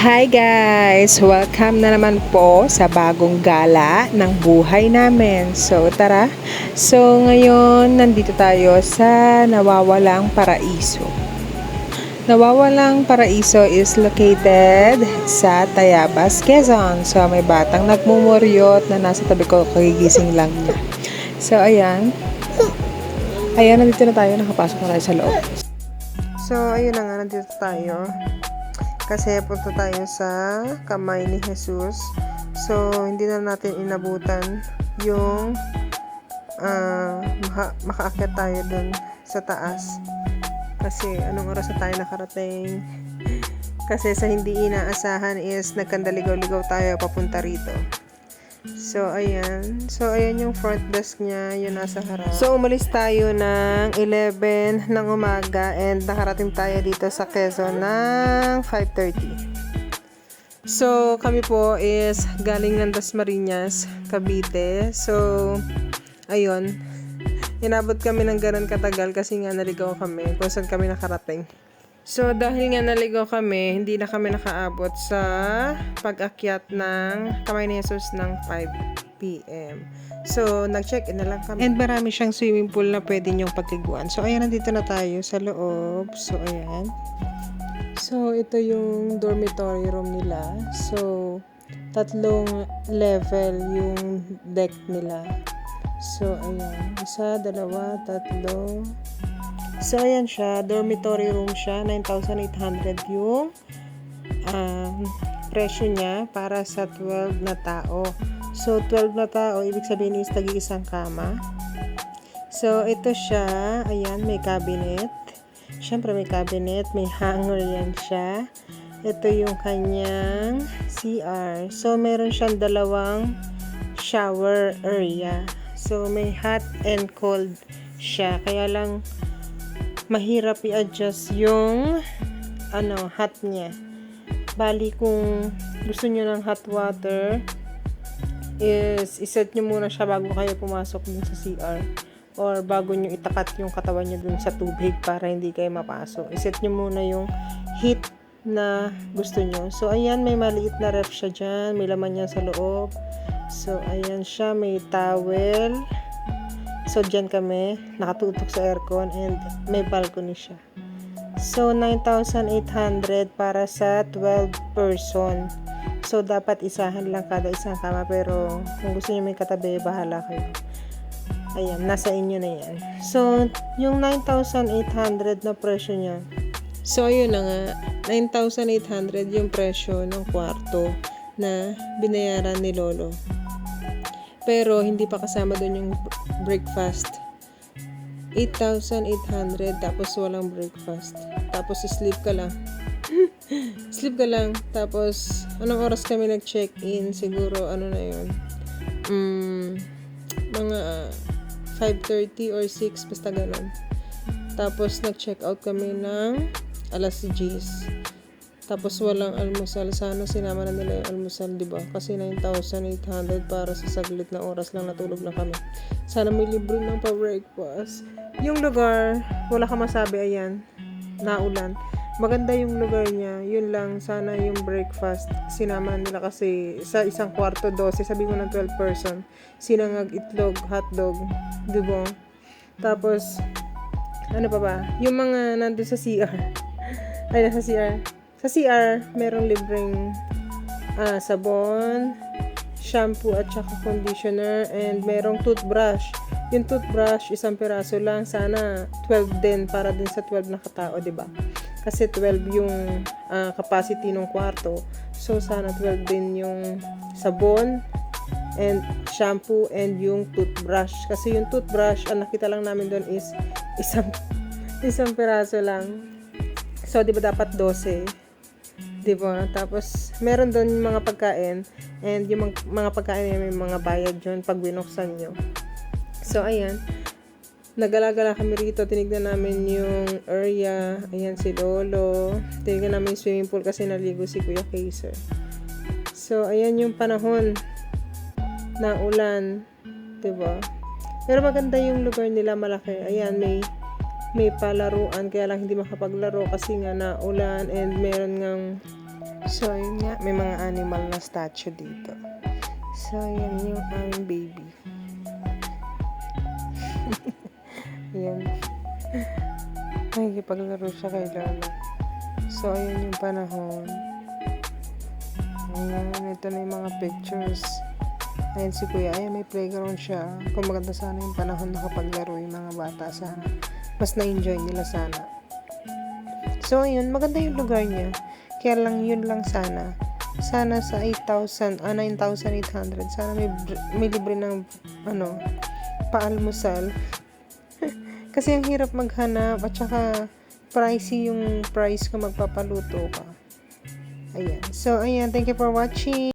Hi guys! Welcome na naman po sa bagong gala ng buhay namin. So tara! So ngayon nandito tayo sa Nawawalang Paraiso. Nawawalang Paraiso is located sa Tayabas, Quezon. So may batang nagmumuryot na nasa tabi ko, kagigising lang niya. So ayan. Ayan, nandito na tayo, nakapasok na tayo sa loob. So ayun na nga, nandito tayo. Kasi punta tayo sa kamay ni Jesus. So, hindi na natin inabutan yung makaakyat tayo dun sa taas. Kasi, anong oras na tayo nakarating? Kasi sa hindi inaasahan is nagkandaligaw-ligaw tayo papunta rito. So, ayan. So, ayan yung front desk niya, yung nasa harap. So, umalis tayo ng 11 ng umaga and nakarating tayo dito sa Quezon ng 5:30. So, kami po is galing ng Dasmariñas, Cavite. So, ayun. Inabot kami ng ganun katagal kasi nga naligaw kami kung saan kami nakarating. So, dahil nga naligaw kami, hindi na kami nakaabot sa pag-akyat ng Kamay ni Jesus ng 5 p.m. So, nag-check-in na lang kami. And marami siyang swimming pool na pwede niyong pagliguan. So, ayan, nandito na tayo sa loob. So, ayan. So, ito yung dormitory room nila. So, 3 level yung deck nila. So, ayan. 1, 2, 3. So, ayan siya. Dormitory room siya. 9,800 yung presyo niya para sa 12 na tao. So, 12 na tao, ibig sabihin is tagi-isang kama. So, ito siya. Ayan, may cabinet. Siyempre, may cabinet. May hanger yan siya. Ito yung kanyang CR. So, meron siyang 2 shower area. So, may hot and cold siya. Kaya lang, mahirap i-adjust yung hot niya. Bali kung gusto niyo ng hot water is iset niyo muna siya bago kayo pumasok dun sa CR or bago niyo itapat yung katawan niyo dun sa tubig para hindi kayo mapasok. Iset niyo muna yung heat na gusto niyo. So ayan, may maliit na ref siya dyan, may laman yan sa loob. So ayan siya, may towel. So, dyan kami, nakatutok sa aircon and may balcony siya. So, 9,800 para sa 12 person. So, dapat isahan lang kada isang kama. Pero, kung gusto niyo may katabi, bahala kayo. Ayan, nasa inyo na yan. So, yung 9,800 na presyo niya. So, ayun na nga. 9,800 yung presyo ng kwarto na binayaran ni Lolo. Pero, hindi pa kasama doon yung breakfast. 8,800 tapos walang breakfast. Tapos sleep ka lang. Sleep ka lang. Tapos, anong oras kami nag-check-in? Siguro, ano na yun? Mga 5:30 or 6, basta ganun. Tapos, nag-check-out kami ng alas 10. Tapos walang almusal. Sana sinama na nila yung almusal, di ba? Kasi 9,800 para sa saglit na oras lang natulog na kami. Sana may libre ng pa-breakfast. Yung lugar, wala ka masabi, ayan. Naulan. Maganda yung lugar niya. Yun lang, sana yung breakfast sinama nila kasi sa isang kwarto 12, sabi ko ng 12 person. Sinangag, itlog, hotdog, di ba? Tapos, ano pa ba? Yung mga nandun sa CR. Ay, nasa CR. Sa CR, merong libreng sabon, shampoo at saka conditioner, and merong toothbrush. Yung toothbrush, 1 piraso lang. Sana 12 din para din sa 12 na katao, diba? Kasi 12 yung capacity ng kwarto. So, sana 12 din yung sabon and shampoo and yung toothbrush. Kasi yung toothbrush, ang nakita lang namin doon is isang piraso lang. So, diba dapat 12? Diba? Tapos, meron doon mga pagkain and yung mga pagkain may mga bayad dyan pag binuksan nyo. So, ayan. Nagala-gala kami rito. Tinignan namin yung area. Ayan si Lolo. Tinignan namin yung swimming pool kasi naligo si Kuya Kaiser. So, ayan yung panahon na ulan. Diba? Pero maganda yung lugar nila, malaki. Ayan, may palaruan kaya lang hindi makapaglaro kasi nga naulan and meron ngang So, yun nga. May mga animal na statue dito. So, yan yung aming baby. Yan. Nakikipaglaro siya kay Lola. So, ayan yung panahon. Ayan, ito na yung mga pictures. Ayan si Kuya. Ayan, may playground siya. Kung maganda sana yung panahon nakapaglaro yung mga bata sana. Mas na-enjoy nila sana. So, ayun. Maganda yung lugar niya. Kaya lang, yun lang sana. Sana sa 9,800. Sana may libre ng, paalmusal. Kasi ang hirap maghanap at saka pricey yung price kung magpapaluto ka. Ayan. So, ayan. Thank you for watching.